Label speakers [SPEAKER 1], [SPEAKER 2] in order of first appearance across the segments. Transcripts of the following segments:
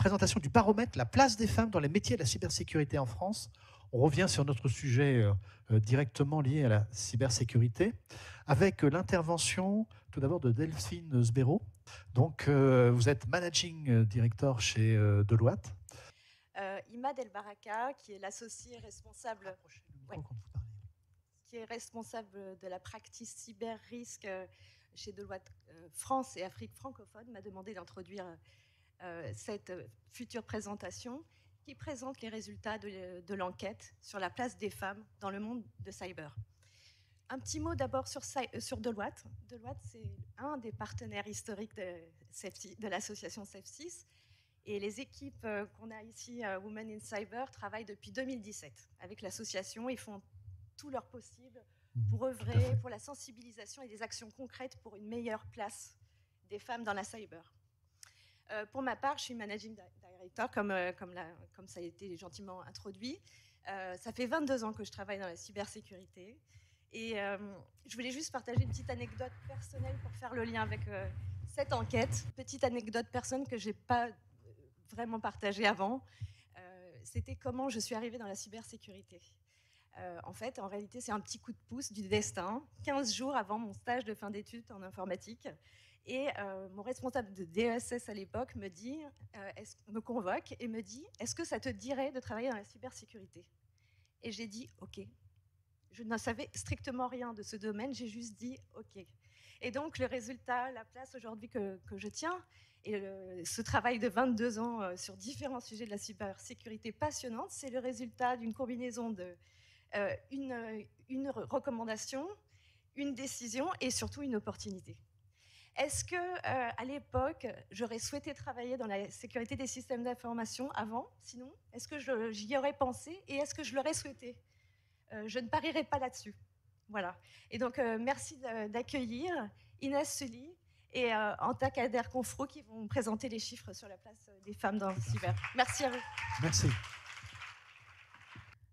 [SPEAKER 1] présentation du baromètre La place des femmes dans les métiers de la cybersécurité en France. On revient sur notre sujet directement lié à la cybersécurité, avec l'intervention tout d'abord de Delphine Sbero. Donc, vous êtes Managing Director chez Deloitte.
[SPEAKER 2] Imad El Baraka, qui est l'associé responsable, ouais, qui est responsable de la practice cyber-risque chez Deloitte France et Afrique francophone, m'a demandé d'introduire cette future présentation qui présente les résultats de l'enquête sur la place des femmes dans le monde de cyber. Un petit mot d'abord sur Deloitte. Deloitte, c'est un des partenaires historiques de l'association CEF6. Et les équipes qu'on a ici, Women in Cyber, travaillent depuis 2017 avec l'association et font tout leur possible pour œuvrer pour la sensibilisation et des actions concrètes pour une meilleure place des femmes dans la cyber. Pour ma part, je suis Managing Director, comme ça a été gentiment introduit. Ça fait 22 ans que je travaille dans la cybersécurité. Et je voulais juste partager une petite anecdote personnelle pour faire le lien avec cette enquête. Petite anecdote personnelle que je n'ai pas vraiment partagée avant. C'était comment je suis arrivée dans la cybersécurité. En fait, en réalité, c'est un petit coup de pouce du destin. 15 jours avant mon stage de fin d'études en informatique. Et mon responsable de DESS à l'époque me convoque et me dit « Est-ce que ça te dirait de travailler dans la cybersécurité ?» Et j'ai dit « Ok ». Je ne savais strictement rien de ce domaine, j'ai juste dit « Ok ». Et donc, le résultat, la place aujourd'hui que je tiens, et ce travail de 22 ans sur différents sujets de la cybersécurité passionnante, c'est le résultat d'une combinaison de une recommandation, une décision et surtout une opportunité. Est-ce que, à l'époque, j'aurais souhaité travailler dans la sécurité des systèmes d'information avant? Sinon, est-ce que j'y aurais pensé et est-ce que je l'aurais souhaité? Je ne parierai pas là-dessus. Voilà. Et donc, merci d'accueillir Inès Sully et Anta Kader Confrou qui vont présenter les chiffres sur la place des femmes dans le cyber. Merci à vous.
[SPEAKER 1] Merci.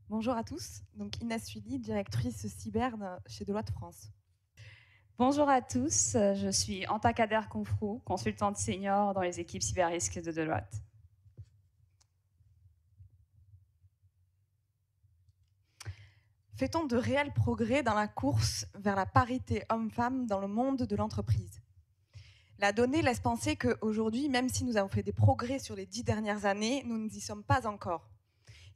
[SPEAKER 3] Bonjour à tous. Donc Inès Sully, directrice cyber chez Deloitte France.
[SPEAKER 4] Bonjour à tous, je suis Anta Kader Confrou, consultante senior dans les équipes cyber-risque de Deloitte.
[SPEAKER 3] Fait-on de réels progrès dans la course vers la parité homme-femme dans le monde de l'entreprise? La donnée laisse penser qu'aujourd'hui, même si nous avons fait des progrès sur les 10 dernières années, nous n'y sommes pas encore.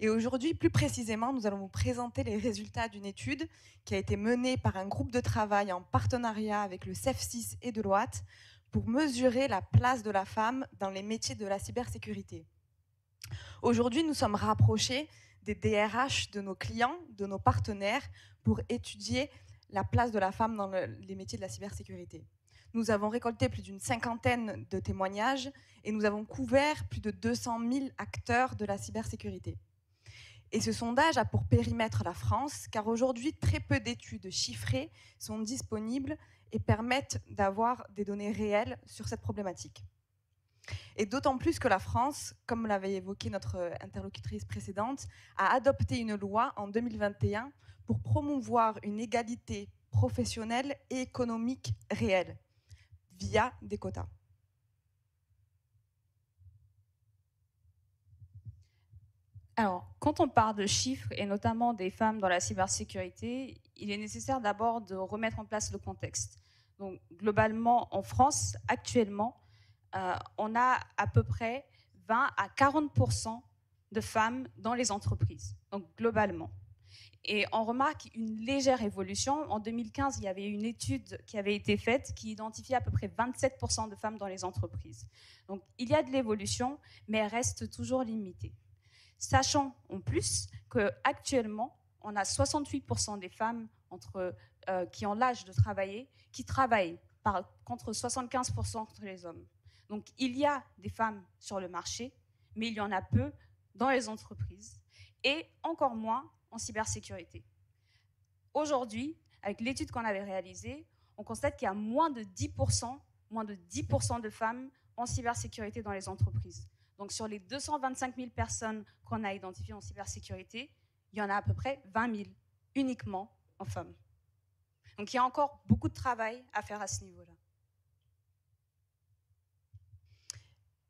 [SPEAKER 3] Et aujourd'hui, plus précisément, nous allons vous présenter les résultats d'une étude qui a été menée par un groupe de travail en partenariat avec le CEF6 et Deloitte pour mesurer la place de la femme dans les métiers de la cybersécurité. Aujourd'hui, nous sommes rapprochés des DRH de nos clients, de nos partenaires, pour étudier la place de la femme dans les métiers de la cybersécurité. Nous avons récolté plus d'une 50aine de témoignages et nous avons couvert plus de 200 000 acteurs de la cybersécurité. Et ce sondage a pour périmètre la France, car aujourd'hui, très peu d'études chiffrées sont disponibles et permettent d'avoir des données réelles sur cette problématique. Et d'autant plus que la France, comme l'avait évoqué notre interlocutrice précédente, a adopté une loi en 2021 pour promouvoir une égalité professionnelle et économique réelle via des quotas.
[SPEAKER 4] Alors, quand on parle de chiffres, et notamment des femmes dans la cybersécurité, il est nécessaire d'abord de remettre en place le contexte. Donc, globalement, en France, actuellement, on a à peu près 20 à 40% de femmes dans les entreprises, donc globalement. Et on remarque une légère évolution. En 2015, il y avait une étude qui avait été faite qui identifiait à peu près 27% de femmes dans les entreprises. Donc, il y a de l'évolution, mais elle reste toujours limitée. Sachant en plus qu'actuellement, on a 68% des femmes qui ont l'âge de travailler qui travaillent, contre 75% entre les hommes. Donc, il y a des femmes sur le marché, mais il y en a peu dans les entreprises et encore moins en cybersécurité. Aujourd'hui, avec l'étude qu'on avait réalisée, on constate qu'il y a moins de 10% de femmes en cybersécurité dans les entreprises. Donc, sur les 225 000 personnes qu'on a identifiées en cybersécurité, il y en a à peu près 20 000 uniquement en femmes. Donc, il y a encore beaucoup de travail à faire à ce niveau-là.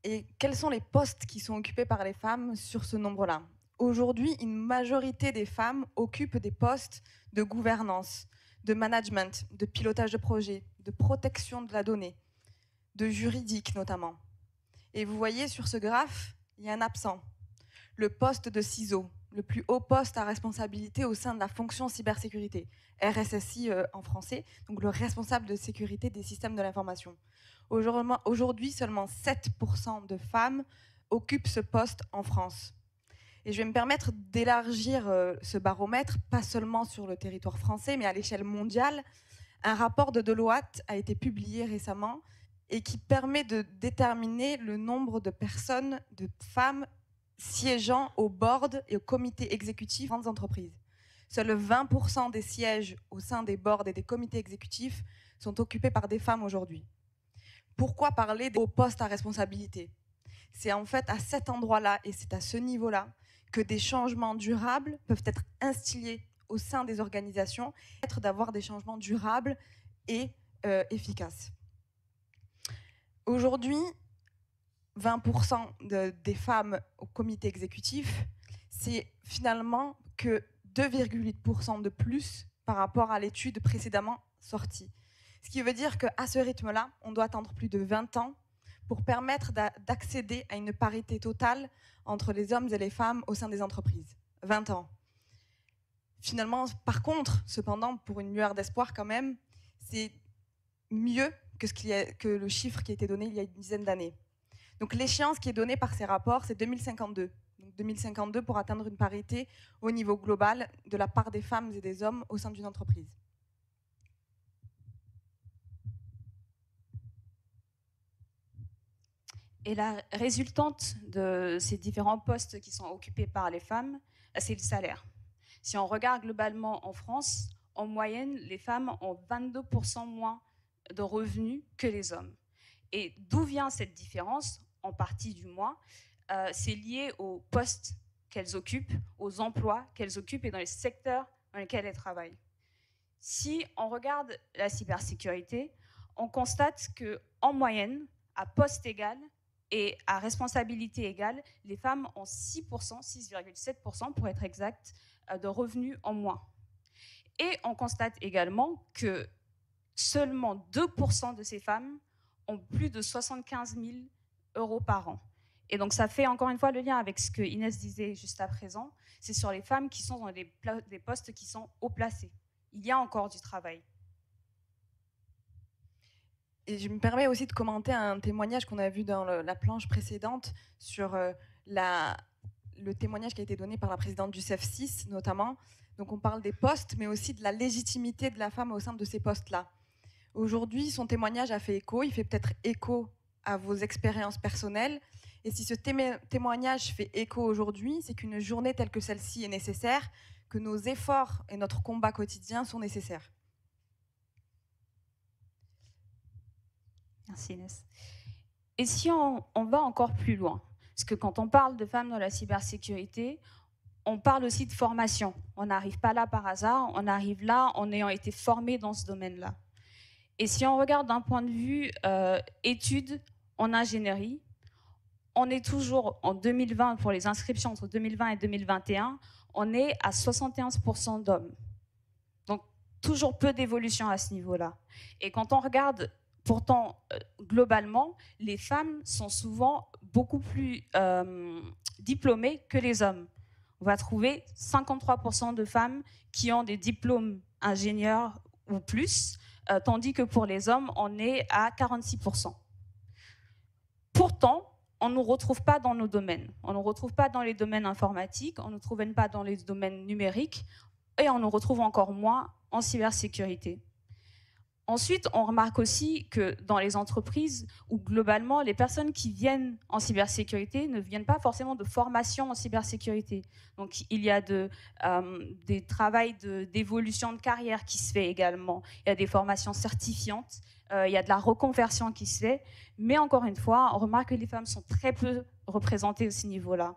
[SPEAKER 3] Et quels sont les postes qui sont occupés par les femmes sur ce nombre-là? Aujourd'hui, une majorité des femmes occupent des postes de gouvernance, de management, de pilotage de projet, de protection de la donnée, de juridique notamment. Et vous voyez sur ce graphe, il y a un absent, le poste de CISO, le plus haut poste à responsabilité au sein de la fonction cybersécurité, RSSI en français, donc le responsable de sécurité des systèmes de l'information. Aujourd'hui, seulement 7% de femmes occupent ce poste en France. Et je vais me permettre d'élargir ce baromètre, pas seulement sur le territoire français, mais à l'échelle mondiale. Un rapport de Deloitte a été publié récemment et qui permet de déterminer le nombre de personnes, de femmes siégeant au board et au comité exécutif de grandes entreprises. Seuls 20% des sièges au sein des boards et des comités exécutifs sont occupés par des femmes aujourd'hui. Pourquoi parler des hauts postes à responsabilité? C'est en fait à cet endroit-là et c'est à ce niveau-là que des changements durables peuvent être instillés au sein des organisations, être d'avoir des changements durables et efficaces. Aujourd'hui, 20% des femmes au comité exécutif, c'est finalement que 2,8% de plus par rapport à l'étude précédemment sortie. Ce qui veut dire qu'à ce rythme-là, on doit attendre plus de 20 ans pour permettre d'accéder à une parité totale entre les hommes et les femmes au sein des entreprises. 20 ans. Finalement, par contre, cependant, pour une lueur d'espoir quand même, c'est mieux que le chiffre qui a été donné il y a une dizaine d'années. Donc l'échéance qui est donnée par ces rapports, c'est 2052. Donc 2052 pour atteindre une parité au niveau global de la part des femmes et des hommes au sein d'une entreprise.
[SPEAKER 4] Et la résultante de ces différents postes qui sont occupés par les femmes, c'est le salaire. Si on regarde globalement en France, en moyenne, les femmes ont 22% moins de revenus que les hommes. Et d'où vient cette différence? En partie du moins, c'est lié aux postes qu'elles occupent, aux emplois qu'elles occupent et dans les secteurs dans lesquels elles travaillent. Si on regarde la cybersécurité, on constate qu'en moyenne, à poste égal et à responsabilité égale, les femmes ont 6,7% pour être exact, de revenus en moins. Et on constate également que seulement 2% de ces femmes ont plus de 75 000 € par an. Et donc ça fait encore une fois le lien avec ce que Inès disait juste à présent, c'est sur les femmes qui sont dans des postes qui sont haut placés. Il y a encore du travail.
[SPEAKER 3] Et je me permets aussi de commenter un témoignage qu'on a vu dans la planche précédente sur le témoignage qui a été donné par la présidente du CEF6 notamment. Donc on parle des postes, mais aussi de la légitimité de la femme au sein de ces postes-là. Aujourd'hui, son témoignage a fait écho, il fait peut-être écho à vos expériences personnelles. Et si ce témoignage fait écho aujourd'hui, c'est qu'une journée telle que celle-ci est nécessaire, que nos efforts et notre combat quotidien sont nécessaires.
[SPEAKER 4] Merci Inès. Et si on va encore plus loin, parce que quand on parle de femmes dans la cybersécurité, on parle aussi de formation. On n'arrive pas là par hasard, on arrive là en ayant été formé dans ce domaine-là. Et si on regarde d'un point de vue études en ingénierie, on est toujours en 2020, pour les inscriptions entre 2020 et 2021, on est à 71% d'hommes. Donc toujours peu d'évolution à ce niveau-là. Et quand on regarde, pourtant, globalement, les femmes sont souvent beaucoup plus diplômées que les hommes. On va trouver 53% de femmes qui ont des diplômes ingénieurs ou plus, tandis que pour les hommes, on est à 46%. Pourtant, on ne nous retrouve pas dans nos domaines. On ne nous retrouve pas dans les domaines informatiques, on ne nous retrouve pas dans les domaines numériques, et on nous retrouve encore moins en cybersécurité. Ensuite, on remarque aussi que dans les entreprises, où globalement, les personnes qui viennent en cybersécurité ne viennent pas forcément de formation en cybersécurité. Donc, il y a des travails d'évolution de carrière qui se fait également. Il y a des formations certifiantes, il y a de la reconversion qui se fait. Mais encore une fois, on remarque que les femmes sont très peu représentées à ce niveau-là.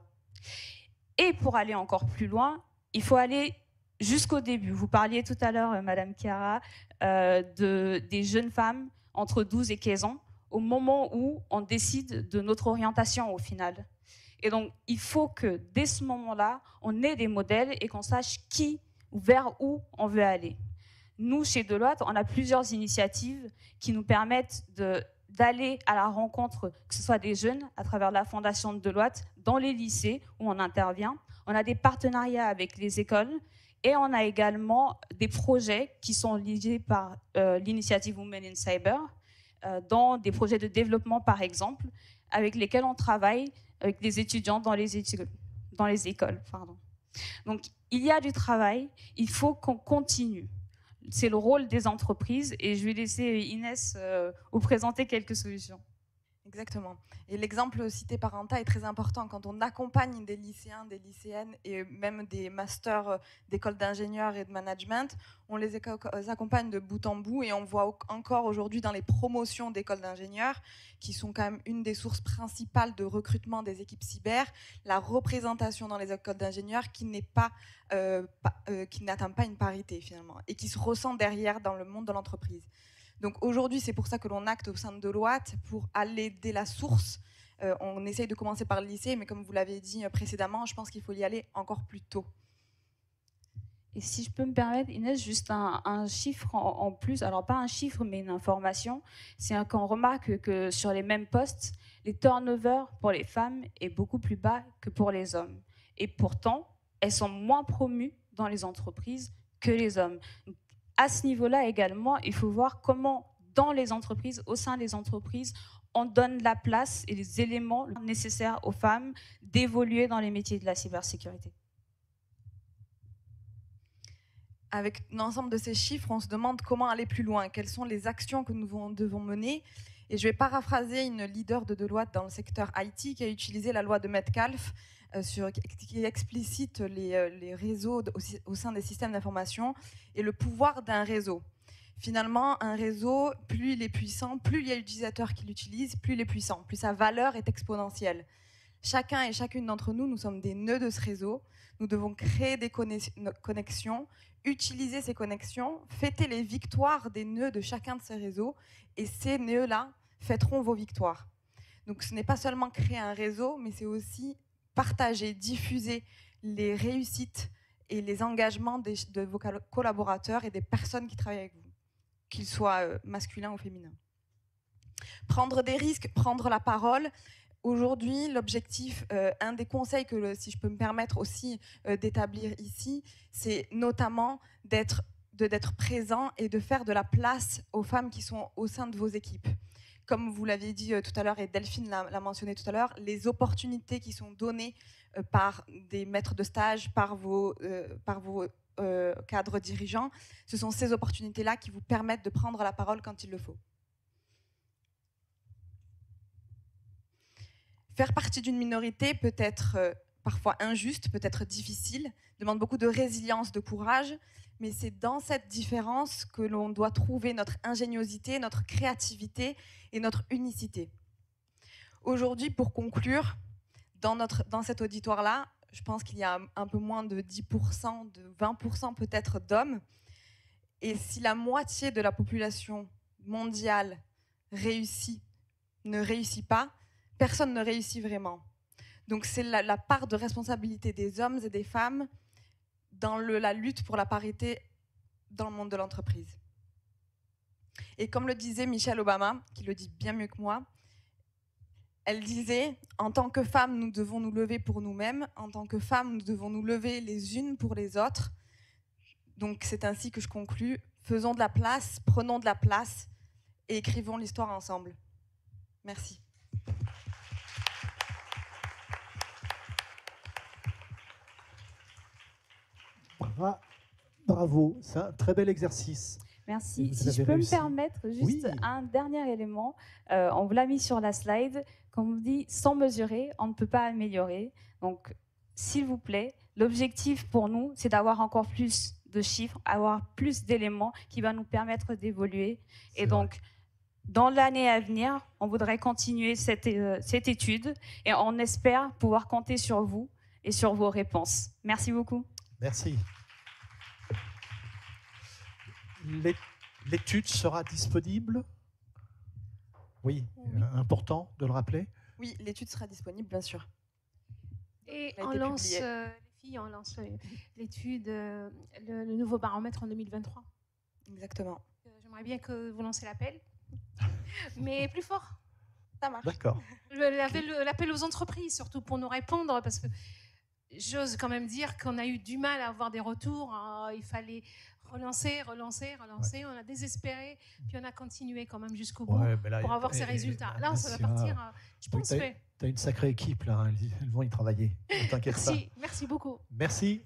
[SPEAKER 4] Et pour aller encore plus loin, il faut aller jusqu'au début. Vous parliez tout à l'heure, Madame Chiara, des jeunes femmes entre 12 et 15 ans. au moment où on décide de notre orientation au final. Et donc, il faut que dès ce moment-là, on ait des modèles et qu'on sache vers où on veut aller. Nous, chez Deloitte, on a plusieurs initiatives qui nous permettent d'aller à la rencontre, que ce soit des jeunes, à travers la fondation de Deloitte, dans les lycées où on intervient. On a des partenariats avec les écoles et on a également des projets qui sont liés par l'initiative Women in Cyber, dans des projets de développement, par exemple, avec lesquels on travaille avec des étudiants dans les écoles. Pardon. Donc, il y a du travail, il faut qu'on continue. C'est le rôle des entreprises et je vais laisser Inès vous présenter quelques solutions.
[SPEAKER 3] Exactement. Et l'exemple cité par Anta est très important. Quand on accompagne des lycéens, des lycéennes et même des masters d'écoles d'ingénieurs et de management, on les accompagne de bout en bout et on voit encore aujourd'hui dans les promotions d'écoles d'ingénieurs, qui sont quand même une des sources principales de recrutement des équipes cyber, la représentation dans les écoles d'ingénieurs qui n'atteint pas une parité finalement et qui se ressent derrière dans le monde de l'entreprise. Donc aujourd'hui, c'est pour ça que l'on acte au sein de Deloitte pour aller dès la source. On essaye de commencer par le lycée, mais comme vous l'avez dit précédemment, je pense qu'il faut y aller encore plus tôt.
[SPEAKER 4] Et si je peux me permettre, Inès, juste un chiffre en plus, alors pas un chiffre, mais une information, c'est qu'on remarque que sur les mêmes postes, les turnovers pour les femmes est beaucoup plus bas que pour les hommes. Et pourtant, elles sont moins promues dans les entreprises que les hommes. À ce niveau-là également, il faut voir comment, dans les entreprises, au sein des entreprises, on donne la place et les éléments nécessaires aux femmes d'évoluer dans les métiers de la cybersécurité.
[SPEAKER 3] Avec l'ensemble de ces chiffres, on se demande comment aller plus loin, quelles sont les actions que nous devons mener. Et je vais paraphraser une leader de Deloitte dans le secteur IT qui a utilisé la loi de Metcalfe qui explicite les réseaux au sein des systèmes d'information et le pouvoir d'un réseau. Finalement, un réseau, plus il est puissant, plus il y a d'utilisateurs qui l'utilisent, plus il est puissant, plus sa valeur est exponentielle. Chacun et chacune d'entre nous, nous sommes des nœuds de ce réseau. Nous devons créer des connexions, utiliser ces connexions, fêter les victoires des nœuds de chacun de ces réseaux, et ces nœuds-là fêteront vos victoires. Donc ce n'est pas seulement créer un réseau, mais c'est aussi partager, diffuser les réussites et les engagements de vos collaborateurs et des personnes qui travaillent avec vous, qu'ils soient masculins ou féminins. Prendre des risques, prendre la parole. Aujourd'hui, l'objectif, un des conseils que, si je peux me permettre aussi d'établir ici, c'est notamment d'être présent et de faire de la place aux femmes qui sont au sein de vos équipes. Comme vous l'aviez dit tout à l'heure, et Delphine l'a mentionné tout à l'heure, les opportunités qui sont données par des maîtres de stage, par vos cadres dirigeants, ce sont ces opportunités-là qui vous permettent de prendre la parole quand il le faut. Faire partie d'une minorité peut être parfois injuste, peut être difficile, demande beaucoup de résilience, de courage, mais c'est dans cette différence que l'on doit trouver notre ingéniosité, notre créativité et notre unicité. Aujourd'hui, pour conclure, dans cet auditoire-là, je pense qu'il y a un peu moins de 10%, de 20% peut-être d'hommes, et si la moitié de la population mondiale ne réussit pas, personne ne réussit vraiment. Donc c'est la part de responsabilité des hommes et des femmes dans la lutte pour la parité dans le monde de l'entreprise. Et comme le disait Michelle Obama, qui le dit bien mieux que moi, elle disait « En tant que femmes, nous devons nous lever pour nous-mêmes. En tant que femmes, nous devons nous lever les unes pour les autres. » Donc c'est ainsi que je conclus. Faisons de la place, prenons de la place et écrivons l'histoire ensemble. Merci.
[SPEAKER 1] Bravo, c'est un très bel exercice.
[SPEAKER 4] Merci. Si je peux me permettre juste un dernier élément, on vous l'a mis sur la slide. Comme on dit, sans mesurer, on ne peut pas améliorer. Donc, s'il vous plaît, l'objectif pour nous, c'est d'avoir encore plus de chiffres, avoir plus d'éléments qui va nous permettre d'évoluer. Et donc, dans l'année à venir, on voudrait continuer cette étude et on espère pouvoir compter sur vous et sur vos réponses. Merci beaucoup.
[SPEAKER 1] Merci. L'étude sera disponible Oui, important de le rappeler.
[SPEAKER 3] Oui, l'étude sera disponible, bien sûr.
[SPEAKER 5] Et on lance, les filles, on lance l'étude, le nouveau baromètre en 2023.
[SPEAKER 3] Exactement.
[SPEAKER 5] J'aimerais bien que vous lancez l'appel, mais plus fort.
[SPEAKER 3] Ça marche.
[SPEAKER 1] D'accord.
[SPEAKER 5] L'appel aux entreprises, surtout pour nous répondre, parce que j'ose quand même dire qu'on a eu du mal à avoir des retours. Il fallait relancer. Ouais. On a désespéré, puis on a continué quand même jusqu'au bout pour avoir ces résultats. Là, ça va partir, je pense. Tu
[SPEAKER 1] as une sacrée équipe, là. Elles vont y travailler. Ne t'inquiète pas.
[SPEAKER 5] Merci beaucoup.
[SPEAKER 1] Merci.